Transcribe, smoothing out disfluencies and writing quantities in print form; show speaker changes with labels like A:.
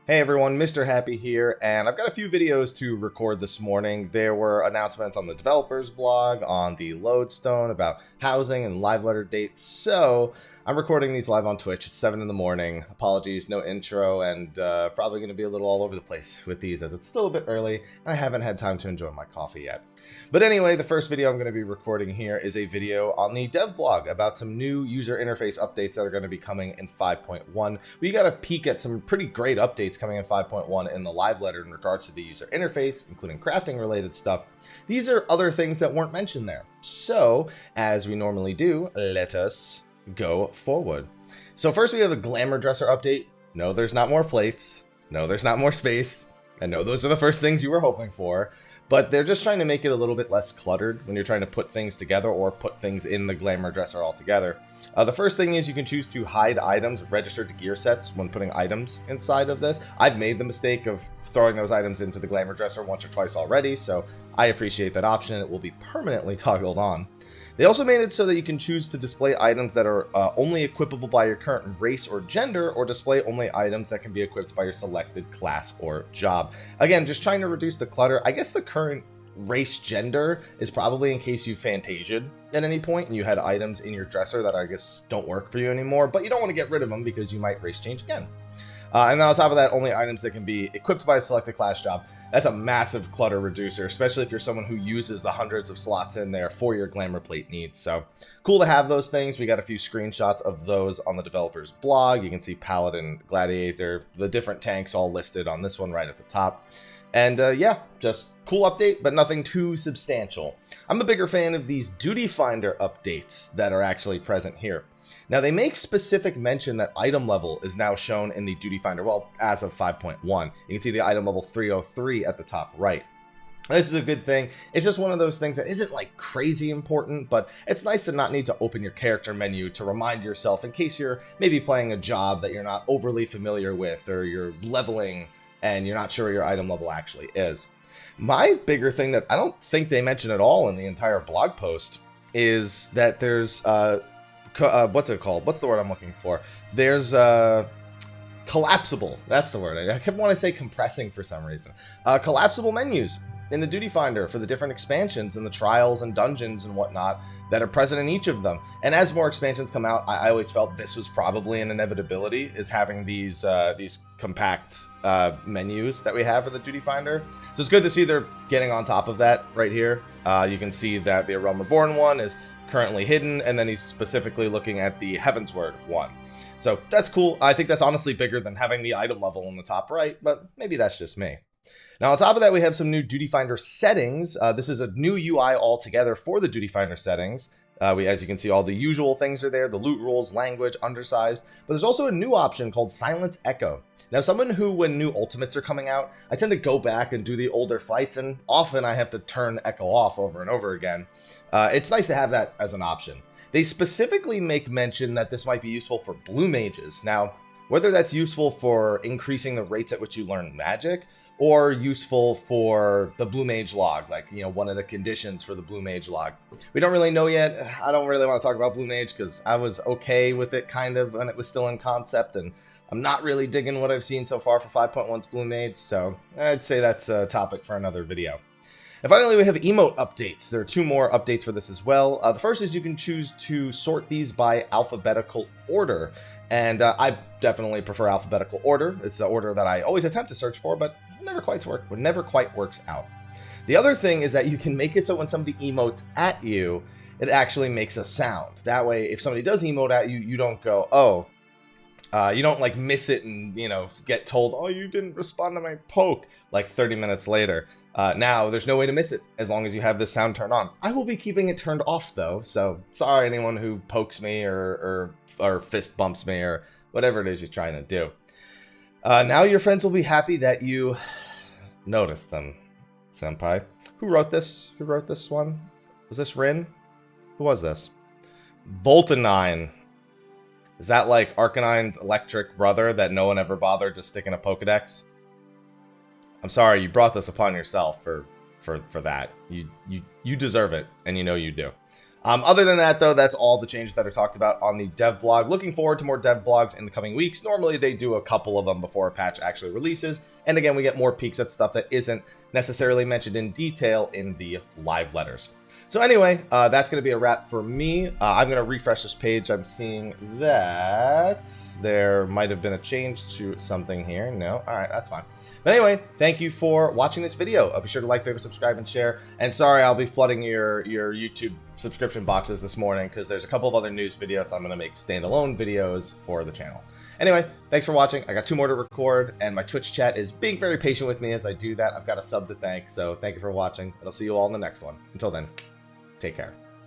A: Hey everyone, Mr. Happy here, and I've got a few videos to record this morning. There were announcements on the developers blog, on the Lodestone about housing and live letter dates, so I'm recording these live on Twitch at 7 in the morning. Apologies, no intro, and probably going to be a little all over the place with these as it's still a bit early, and I haven't had time to enjoy my coffee yet. But anyway, the first video I'm going to be recording here is a video on the dev blog about some new user interface updates that are going to be coming in 5.1. We got a peek at some pretty great updates coming in 5.1 in the live letter in regards to the user interface, including crafting related stuff. These are other things that weren't mentioned there. So, as we normally do, let us go forward. So first we have a Glamour Dresser update. No, there's not more plates. No, there's not more space. I know those are the first things you were hoping for. But they're just trying to make it a little bit less cluttered when you're trying to put things together or put things in the Glamour Dresser altogether. The first thing is you can choose to hide items registered to gear sets when putting items inside of this. I've made the mistake of throwing those items into the Glamour Dresser once or twice already, so I appreciate that option. It will be permanently toggled on. They also made it so that you can choose to display items that are only equipable by your current race or gender, or display only items that can be equipped by your selected class or job. Again, just trying to reduce the clutter. I guess the current race gender is probably in case you fantasied at any point and you had items in your dresser that I guess don't work for you anymore, but you don't want to get rid of them because you might race change again. And then on top of that, only items that can be equipped by a selected class job. That's a massive clutter reducer, especially if you're someone who uses the hundreds of slots in there for your glamour plate needs. So cool to have those things. We got a few screenshots of those on the developers blog. You can see Paladin, Gladiator, the different tanks all listed on this one right at the top. And yeah, just cool update, but nothing too substantial. I'm a bigger fan of these Duty Finder updates that are actually present here. Now, they make specific mention that item level is now shown in the Duty Finder, well, as of 5.1. You can see the item level 303 at the top right. This is a good thing. It's just one of those things that isn't like crazy important, but it's nice to not need to open your character menu to remind yourself in case you're maybe playing a job that you're not overly familiar with, or you're leveling and you're not sure what your item level actually is. My bigger thing that I don't think they mention at all in the entire blog post is that there's what's it called? What's the word I'm looking for? There's collapsible. That's the word. I kept wanting to say compressing for some reason. Collapsible menus in the Duty Finder for the different expansions and the trials and dungeons and whatnot that are present in each of them. And as more expansions come out, I always felt this was probably an inevitability, is having these compact menus that we have for the Duty Finder. So it's good to see they're getting on top of that right here. You can see that the Realm Reborn one is currently hidden, and then he's specifically looking at the Heavensward one. So that's cool. I think that's honestly bigger than having the item level in the top right, but maybe that's just me. Now, on top of that, we have some new Duty Finder settings. This is a new UI altogether for the Duty Finder settings. As you can see, all the usual things are there, the loot rules, language, undersized, but there's also a new option called Silence Echo. Now, someone who, when new ultimates are coming out, I tend to go back and do the older fights, and often I have to turn Echo off over and over again. It's nice to have that as an option. They specifically make mention that this might be useful for blue mages. Now, whether that's useful for increasing the rates at which you learn magic, or useful for the Blue Mage log, like, you know, one of the conditions for the Blue Mage log. We don't really know yet. I don't really want to talk about Blue Mage because I was okay with it kind of when it was still in concept, and I'm not really digging what I've seen so far for 5.1's Blue Mage, so I'd say that's a topic for another video. And finally, we have emote updates. There are two more updates for this as well. The first is you can choose to sort these by alphabetical order. And I definitely prefer alphabetical order. It's the order that I always attempt to search for, but it never quite works out. The other thing is that you can make it so when somebody emotes at you, it actually makes a sound. That way, if somebody does emote at you, you don't go, oh. You don't like miss it and, you know, get told, oh, you didn't respond to my poke like 30 minutes later. Now there's no way to miss it as long as you have this sound turned on. I will be keeping it turned off though, so sorry anyone who pokes me or fist bumps me or whatever it is you're trying to do. Now your friends will be happy that you noticed them, senpai. Who wrote this? Who wrote this one? Was this Rin? Who was this? Voltanine. Is that like Arcanine's electric brother that no one ever bothered to stick in a Pokedex? I'm sorry, you brought this upon yourself for that. You deserve it, and you know you do. Other than that, though, that's all the changes that are talked about on the dev blog. Looking forward to more dev blogs in the coming weeks. Normally, they do a couple of them before a patch actually releases. And again, we get more peeks at stuff that isn't necessarily mentioned in detail in the live letters. So anyway, that's going to be a wrap for me. I'm going to refresh this page. I'm seeing that there might have been a change to something here. No? All right, that's fine. But anyway, thank you for watching this video. Be sure to like, favorite, subscribe, and share. And sorry, I'll be flooding your YouTube subscription boxes this morning because there's a couple of other news videos. So I'm going to make standalone videos for the channel. Anyway, thanks for watching. I got 2 more to record, and my Twitch chat is being very patient with me as I do that. I've got a sub to thank, so thank you for watching. I'll see you all in the next one. Until then, take care.